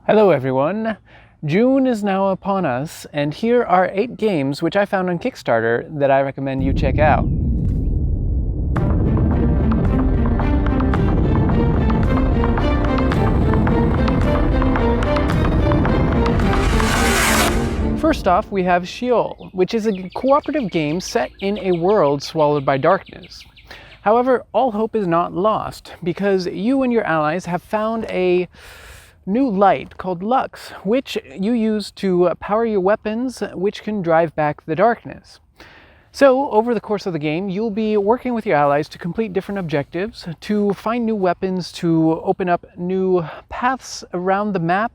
Hello everyone! June is now upon us, and here are 8 games which I found on Kickstarter that I recommend you check out. First off, we have Sheol, which is a cooperative game set in a world swallowed by darkness. However, all hope is not lost, because you and your allies have found a new light called Lux, which you use to power your weapons, which can drive back the darkness. So, over the course of the game, you'll be working with your allies to complete different objectives, to find new weapons, to open up new paths around the map,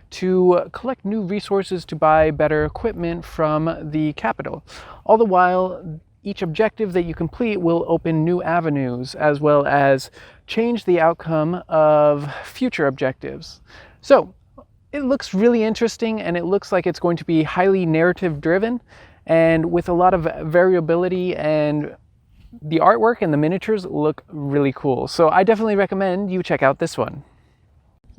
to collect new resources to buy better equipment from the capital. All the while, each objective that you complete will open new avenues, as well as change the outcome of future objectives. So, it looks really interesting, and it looks like it's going to be highly narrative driven, and with a lot of variability, and the artwork and the miniatures look really cool. So I definitely recommend you check out this one.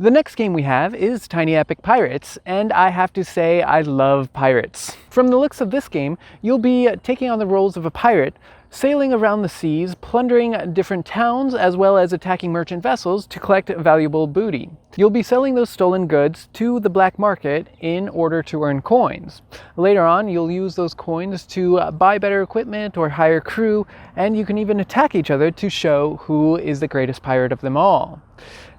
The next game we have is Tiny Epic Pirates, and I have to say I love pirates. From the looks of this game, you'll be taking on the roles of a pirate, sailing around the seas, plundering different towns, as well as attacking merchant vessels to collect valuable booty. You'll be selling those stolen goods to the black market in order to earn coins. Later on, you'll use those coins to buy better equipment or hire crew, and you can even attack each other to show who is the greatest pirate of them all.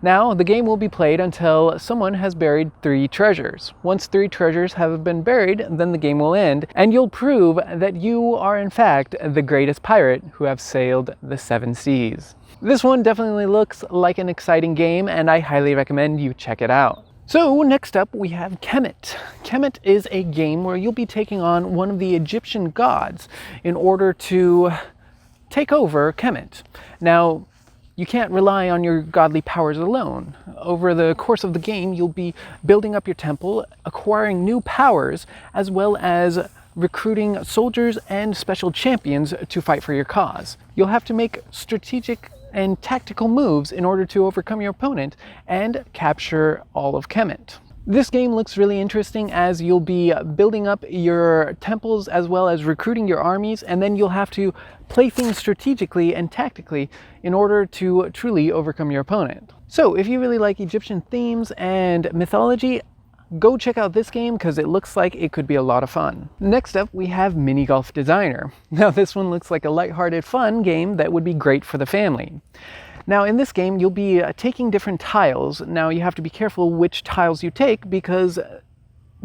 Now, the game will be played until someone has buried 3 treasures. Once 3 treasures have been buried, then the game will end, and you'll prove that you are in fact the greatest pirate who have sailed the 7 seas. This one definitely looks like an exciting game, and I highly recommend you check it out. So next up we have Kemet. Kemet is a game where you'll be taking on one of the Egyptian gods in order to take over Kemet. Now, you can't rely on your godly powers alone. Over the course of the game, you'll be building up your temple, acquiring new powers, as well as recruiting soldiers and special champions to fight for your cause. You'll have to make strategic and tactical moves in order to overcome your opponent and capture all of Kemet. This game looks really interesting, as you'll be building up your temples as well as recruiting your armies, and then you'll have to play things strategically and tactically in order to truly overcome your opponent. So if you really like Egyptian themes and mythology, go check out this game because it looks like it could be a lot of fun. Next up, we have Minigolf Designer. Now this one looks like a lighthearted, fun game that would be great for the family. Now in this game, you'll be taking different tiles. Now you have to be careful which tiles you take, because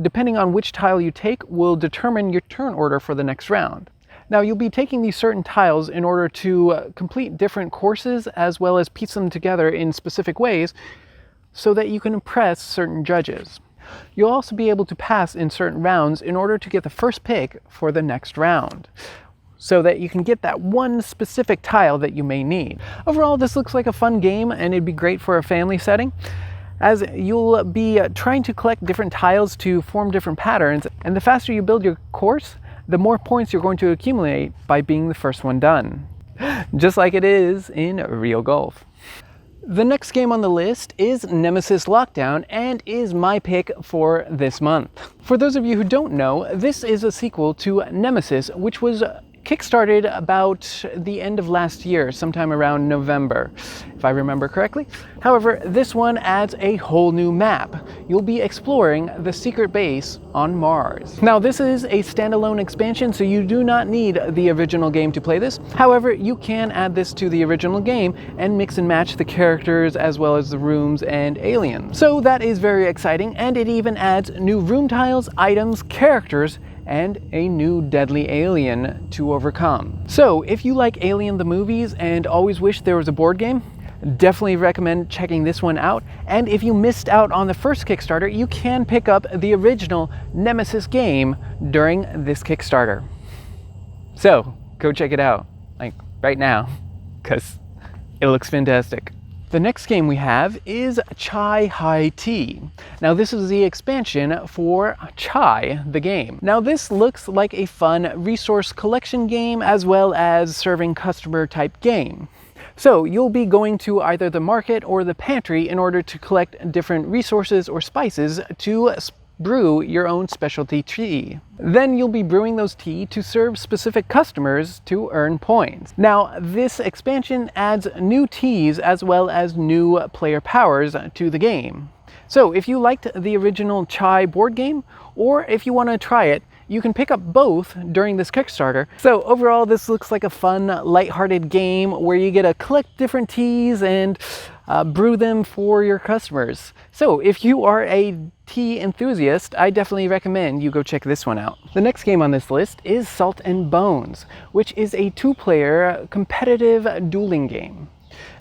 depending on which tile you take will determine your turn order for the next round. Now you'll be taking these certain tiles in order to complete different courses, as well as piece them together in specific ways so that you can impress certain judges. You'll also be able to pass in certain rounds in order to get the first pick for the next round, so that you can get that one specific tile that you may need. Overall, this looks like a fun game, and it'd be great for a family setting, as you'll be trying to collect different tiles to form different patterns, and the faster you build your course, the more points you're going to accumulate by being the first one done. Just like it is in real golf. The next game on the list is Nemesis Lockdown, and is my pick for this month. For those of you who don't know, this is a sequel to Nemesis, which was kickstarted about the end of last year, sometime around November, if I remember correctly. However, this one adds a whole new map. You'll be exploring the secret base on Mars. Now, this is a standalone expansion, so you do not need the original game to play this. However, you can add this to the original game and mix and match the characters as well as the rooms and aliens. So that is very exciting, and it even adds new room tiles, items, characters, and a new deadly alien to overcome. So if you like Alien the movies and always wish there was a board game, definitely recommend checking this one out. And if you missed out on the first Kickstarter, you can pick up the original Nemesis game during this Kickstarter. So go check it out, like right now, because it looks fantastic. The next game we have is Chai High Tea. Now this is the expansion for Chai, the game. Now this looks like a fun resource collection game as well as serving customer type game. So you'll be going to either the market or the pantry in order to collect different resources or spices to brew your own specialty tea. Then you'll be brewing those tea to serve specific customers to earn points. Now, this expansion adds new teas as well as new player powers to the game. So if you liked the original Chai board game, or if you want to try it, you can pick up both during this Kickstarter. So overall, this looks like a fun, lighthearted game where you get to collect different teas and brew them for your customers. So if you are a tea enthusiast, I definitely recommend you go check this one out. The next game on this list is Salt and Bones, which is a 2-player competitive dueling game.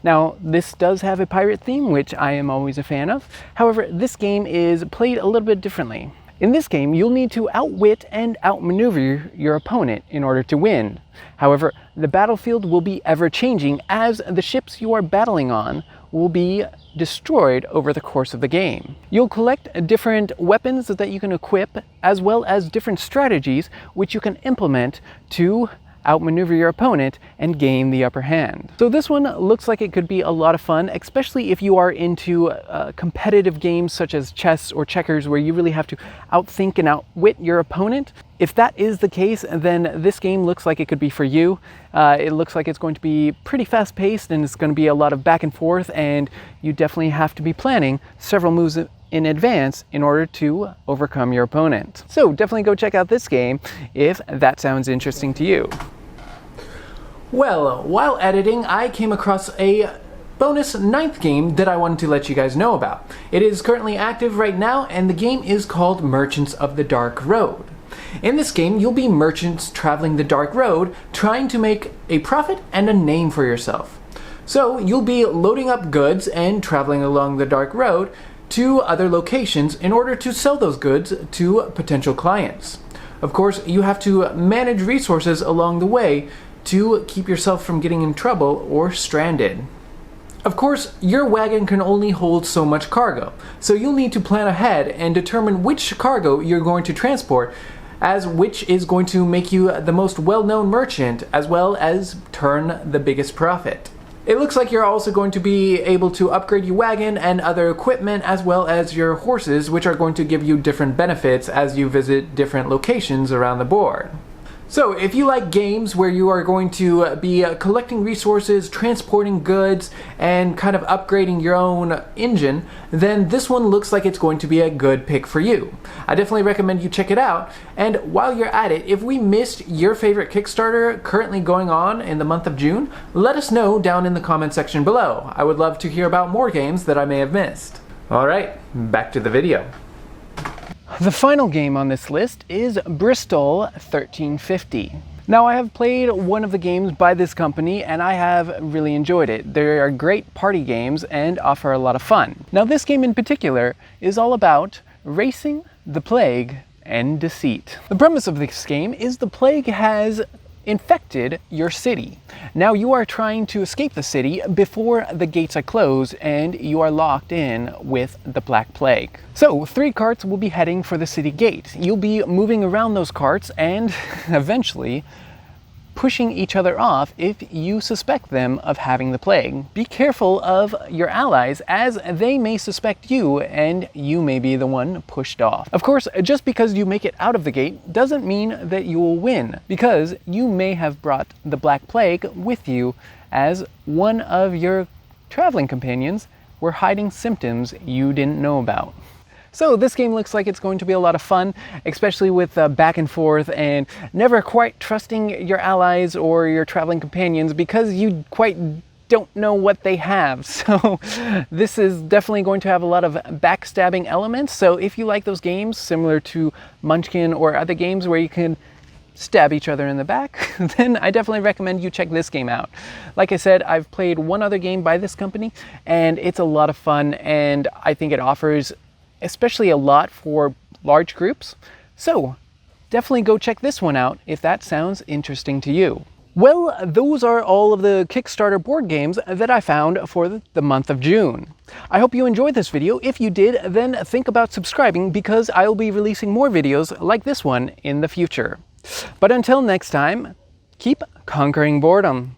Now, this does have a pirate theme, which I am always a fan of. However, this game is played a little bit differently. In this game, you'll need to outwit and outmaneuver your opponent in order to win. However, the battlefield will be ever-changing as the ships you are battling on will be destroyed over the course of the game. You'll collect different weapons that you can equip, as well as different strategies which you can implement to outmaneuver your opponent and gain the upper hand. So this one looks like it could be a lot of fun, especially if you are into competitive games such as chess or checkers, where you really have to outthink and outwit your opponent. If that is the case, then this game looks like it could be for you. It looks like it's going to be pretty fast-paced, and it's going to be a lot of back and forth, and you definitely have to be planning several moves in advance in order to overcome your opponent. So definitely go check out this game if that sounds interesting to you. Well, while editing, I came across a bonus 9th game that I wanted to let you guys know about. It is currently active right now, and the game is called Merchants of the Dark Road. In this game, you'll be merchants traveling the dark road, trying to make a profit and a name for yourself. So you'll be loading up goods and traveling along the dark road to other locations in order to sell those goods to potential clients. Of course, you have to manage resources along the way to keep yourself from getting in trouble or stranded. Of course, your wagon can only hold so much cargo, so you'll need to plan ahead and determine which cargo you're going to transport, as which is going to make you the most well-known merchant, as well as turn the biggest profit. It looks like you're also going to be able to upgrade your wagon and other equipment, as well as your horses, which are going to give you different benefits as you visit different locations around the board. So if you like games where you are going to be collecting resources, transporting goods, and kind of upgrading your own engine, then this one looks like it's going to be a good pick for you. I definitely recommend you check it out. And while you're at it, if we missed your favorite Kickstarter currently going on in the month of June, let us know down in the comment section below. I would love to hear about more games that I may have missed. Alright, back to the video. The final game on this list is Bristol 1350. Now, I have played one of the games by this company and I have really enjoyed it. They are great party games and offer a lot of fun. Now, this game in particular is all about racing, the plague, and deceit. The premise of this game is the plague has infected your city. Now you are trying to escape the city before the gates are closed and you are locked in with the Black Plague. So 3 carts will be heading for the city gate. You'll be moving around those carts and eventually pushing each other off if you suspect them of having the plague. Be careful of your allies, as they may suspect you and you may be the one pushed off. Of course, just because you make it out of the gate doesn't mean that you will win, because you may have brought the Black Plague with you, as one of your traveling companions were hiding symptoms you didn't know about. So this game looks like it's going to be a lot of fun, especially with back and forth and never quite trusting your allies or your traveling companions because you quite don't know what they have. So this is definitely going to have a lot of backstabbing elements. So if you like those games similar to Munchkin or other games where you can stab each other in the back, then I definitely recommend you check this game out. Like I said, I've played one other game by this company and it's a lot of fun, and I think it offers especially a lot for large groups. So definitely go check this one out if that sounds interesting to you. Well, those are all of the Kickstarter board games that I found for the month of June. I hope you enjoyed this video. If you did, then think about subscribing, because I will be releasing more videos like this one in the future. But until next time, keep conquering boredom.